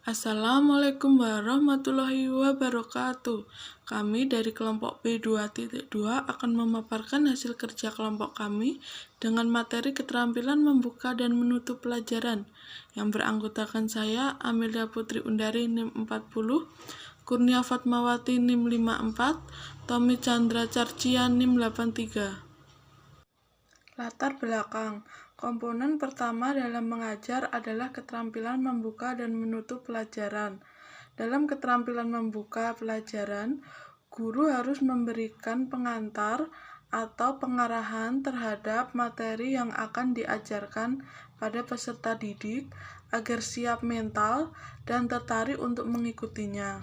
Assalamualaikum warahmatullahi wabarakatuh. Kami dari kelompok B2.2 akan memaparkan hasil kerja kelompok kami dengan materi keterampilan membuka dan menutup pelajaran yang beranggotakan saya, Amelia Putri Undari NIM 40, Kurnia Fatmawati NIM 54, Tommy Chandra Carcia NIM 83. Latar belakang. Komponen pertama dalam mengajar adalah keterampilan membuka dan menutup pelajaran. Dalam keterampilan membuka pelajaran, guru harus memberikan pengantar atau pengarahan terhadap materi yang akan diajarkan pada peserta didik agar siap mental dan tertarik untuk mengikutinya.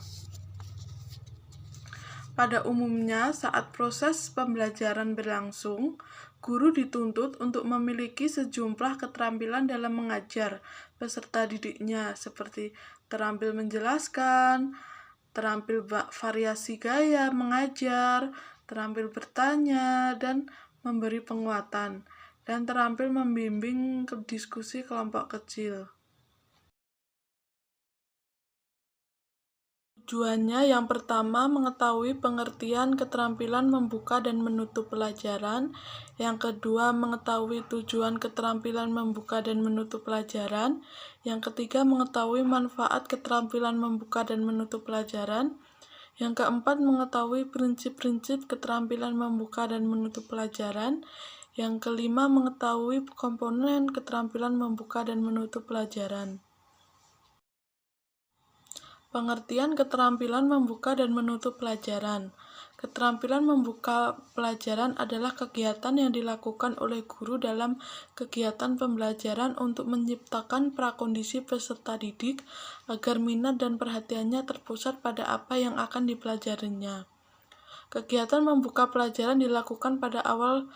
Pada umumnya, saat proses pembelajaran berlangsung, guru dituntut untuk memiliki sejumlah keterampilan dalam mengajar peserta didiknya, seperti terampil menjelaskan, terampil variasi gaya mengajar, terampil bertanya dan memberi penguatan, dan terampil membimbing ke diskusi kelompok kecil. Tujuannya yang pertama mengetahui pengertian keterampilan membuka dan menutup pelajaran, yang kedua mengetahui tujuan keterampilan membuka dan menutup pelajaran, yang ketiga mengetahui manfaat keterampilan membuka dan menutup pelajaran, yang keempat mengetahui prinsip-prinsip keterampilan membuka dan menutup pelajaran, yang kelima mengetahui komponen keterampilan membuka dan menutup pelajaran. Pengertian keterampilan membuka dan menutup pelajaran. Keterampilan membuka pelajaran adalah kegiatan yang dilakukan oleh guru dalam kegiatan pembelajaran untuk menciptakan prakondisi peserta didik agar minat dan perhatiannya terpusat pada apa yang akan dipelajarinya. Kegiatan membuka pelajaran dilakukan pada awal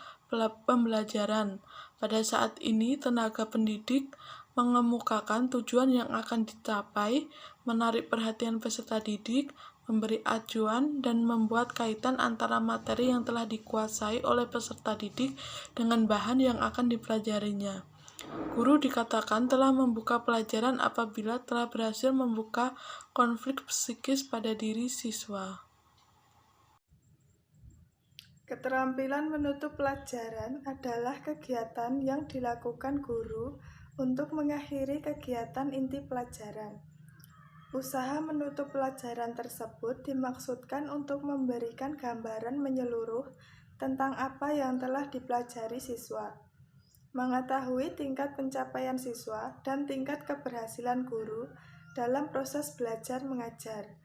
pembelajaran. Pada saat ini, tenaga pendidik mengemukakan tujuan yang akan dicapai, menarik perhatian peserta didik, memberi acuan, dan membuat kaitan antara materi yang telah dikuasai oleh peserta didik dengan bahan yang akan dipelajarinya. Guru dikatakan telah membuka pelajaran apabila telah berhasil membuka konflik psikis pada diri siswa. Keterampilan menutup pelajaran adalah kegiatan yang dilakukan guru untuk mengakhiri kegiatan inti pelajaran. Usaha menutup pelajaran tersebut dimaksudkan untuk memberikan gambaran menyeluruh tentang apa yang telah dipelajari siswa, mengetahui tingkat pencapaian siswa dan tingkat keberhasilan guru dalam proses belajar mengajar.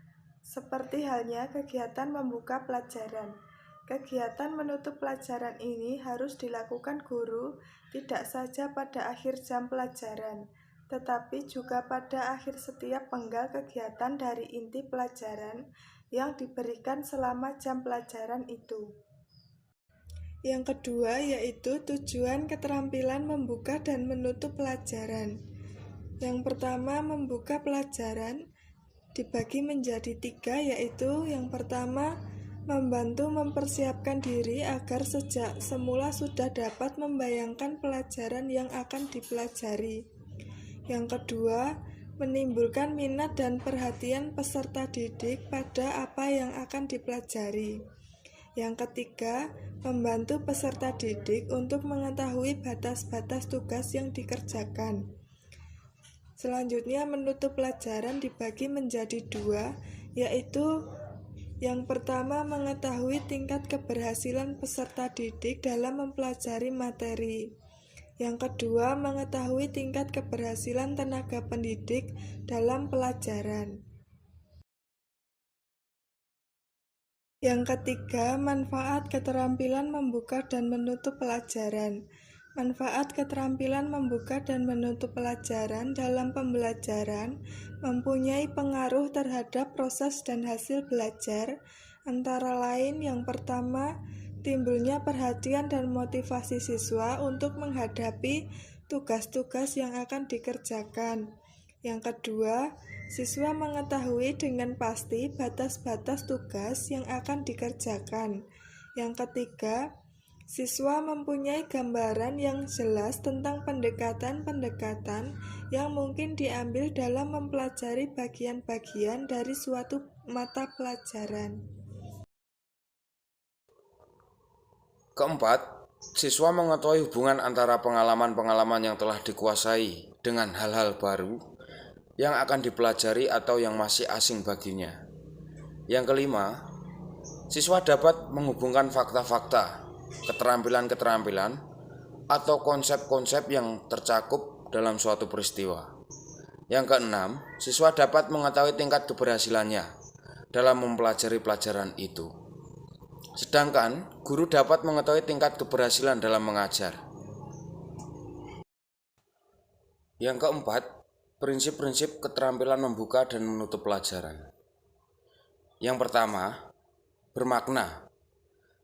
Seperti halnya kegiatan membuka pelajaran. Kegiatan menutup pelajaran ini harus dilakukan guru tidak saja pada akhir jam pelajaran, tetapi juga pada akhir setiap penggal kegiatan dari inti pelajaran yang diberikan selama jam pelajaran itu. Yang kedua yaitu tujuan keterampilan membuka dan menutup pelajaran. Yang pertama, membuka pelajaran dibagi menjadi 3, yaitu yang pertama, membantu mempersiapkan diri agar sejak semula sudah dapat membayangkan pelajaran yang akan dipelajari. Yang kedua, menimbulkan minat dan perhatian peserta didik pada apa yang akan dipelajari. Yang ketiga, membantu peserta didik untuk mengetahui batas-batas tugas yang dikerjakan. Selanjutnya, menutup pelajaran dibagi menjadi 2, yaitu yang pertama, mengetahui tingkat keberhasilan peserta didik dalam mempelajari materi. Yang kedua, mengetahui tingkat keberhasilan tenaga pendidik dalam pelajaran. Yang ketiga, manfaat keterampilan membuka dan menutup pelajaran. Manfaat keterampilan membuka dan menutup pelajaran dalam pembelajaran mempunyai pengaruh terhadap proses dan hasil belajar, antara lain yang pertama, timbulnya perhatian dan motivasi siswa untuk menghadapi tugas-tugas yang akan dikerjakan. Yang kedua, siswa mengetahui dengan pasti batas-batas tugas yang akan dikerjakan. Yang ketiga, Siswa mempunyai gambaran yang jelas tentang pendekatan-pendekatan yang mungkin diambil dalam mempelajari bagian-bagian dari suatu mata pelajaran. Keempat, siswa mengetahui hubungan antara pengalaman-pengalaman yang telah dikuasai dengan hal-hal baru yang akan dipelajari atau yang masih asing baginya. Yang kelima, siswa dapat menghubungkan fakta-fakta, keterampilan-keterampilan, atau konsep-konsep yang tercakup dalam suatu peristiwa. Yang keenam, siswa dapat mengetahui tingkat keberhasilannya dalam mempelajari pelajaran itu. Sedangkan, guru dapat mengetahui tingkat keberhasilan dalam mengajar. Yang keempat, prinsip-prinsip keterampilan membuka dan menutup pelajaran. Yang pertama, bermakna.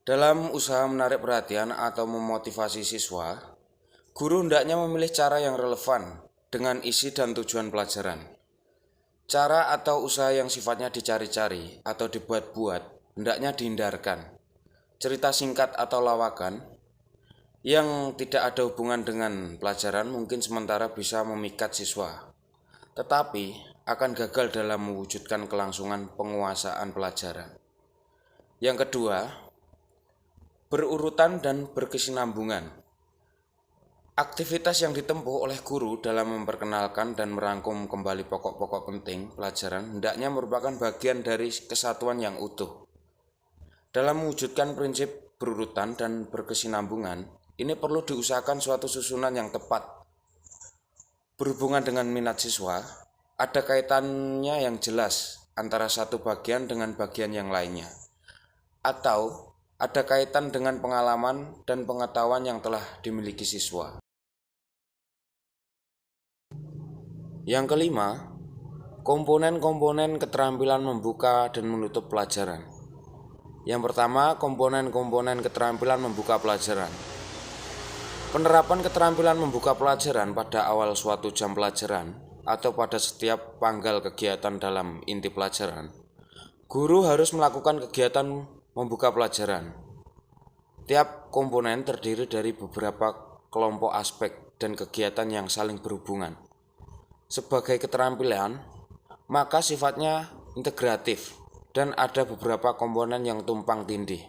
Dalam usaha menarik perhatian atau memotivasi siswa, guru hendaknya memilih cara yang relevan dengan isi dan tujuan pelajaran. Cara atau usaha yang sifatnya dicari-cari atau dibuat-buat hendaknya dihindarkan. Cerita singkat atau lawakan yang tidak ada hubungan dengan pelajaran mungkin sementara bisa memikat siswa, tetapi akan gagal dalam mewujudkan kelangsungan penguasaan pelajaran. Yang kedua, berurutan dan berkesinambungan. Aktivitas yang ditempuh oleh guru dalam memperkenalkan dan merangkum kembali pokok-pokok penting pelajaran hendaknya merupakan bagian dari kesatuan yang utuh. Dalam mewujudkan prinsip berurutan dan berkesinambungan, ini perlu diusahakan suatu susunan yang tepat. Berhubungan dengan minat siswa, ada kaitannya yang jelas antara satu bagian dengan bagian yang lainnya, atau ada kaitan dengan pengalaman dan pengetahuan yang telah dimiliki siswa. Yang kelima, komponen-komponen keterampilan membuka dan menutup pelajaran. Yang pertama, komponen-komponen keterampilan membuka pelajaran. Penerapan keterampilan membuka pelajaran pada awal suatu jam pelajaran atau pada setiap panggal kegiatan dalam inti pelajaran. Guru harus melakukan kegiatan membuka pelajaran. Tiap komponen terdiri dari beberapa kelompok aspek dan kegiatan yang saling berhubungan. Sebagai keterampilan, maka sifatnya integratif dan ada beberapa komponen yang tumpang tindih.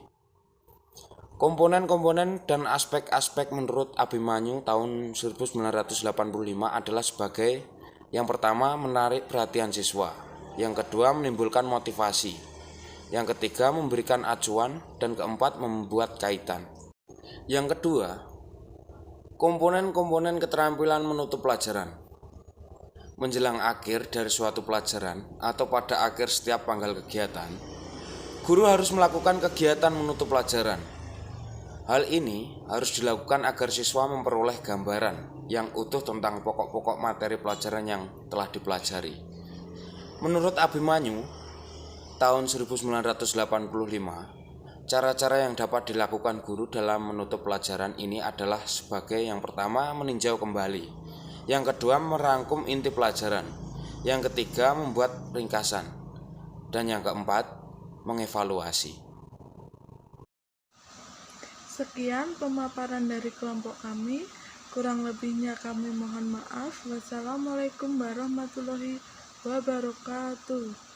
Komponen-komponen dan aspek-aspek menurut Abimanyu tahun 1985 adalah sebagai yang pertama, menarik perhatian siswa. Yang kedua, menimbulkan motivasi. Yang ketiga, memberikan acuan. Dan keempat, membuat kaitan. Yang kedua, komponen-komponen keterampilan menutup pelajaran. Menjelang akhir dari suatu pelajaran atau pada akhir setiap panggal kegiatan, guru harus melakukan kegiatan menutup pelajaran. Hal ini harus dilakukan agar siswa memperoleh gambaran yang utuh tentang pokok-pokok materi pelajaran yang telah dipelajari. Menurut Abimanyu, tahun 1985, cara-cara yang dapat dilakukan guru dalam menutup pelajaran ini adalah sebagai yang pertama, meninjau kembali. Yang kedua, merangkum inti pelajaran. Yang ketiga, membuat ringkasan. Dan yang keempat, mengevaluasi. Sekian pemaparan dari kelompok kami. Kurang lebihnya kami mohon maaf. Wassalamualaikum warahmatullahi wabarakatuh.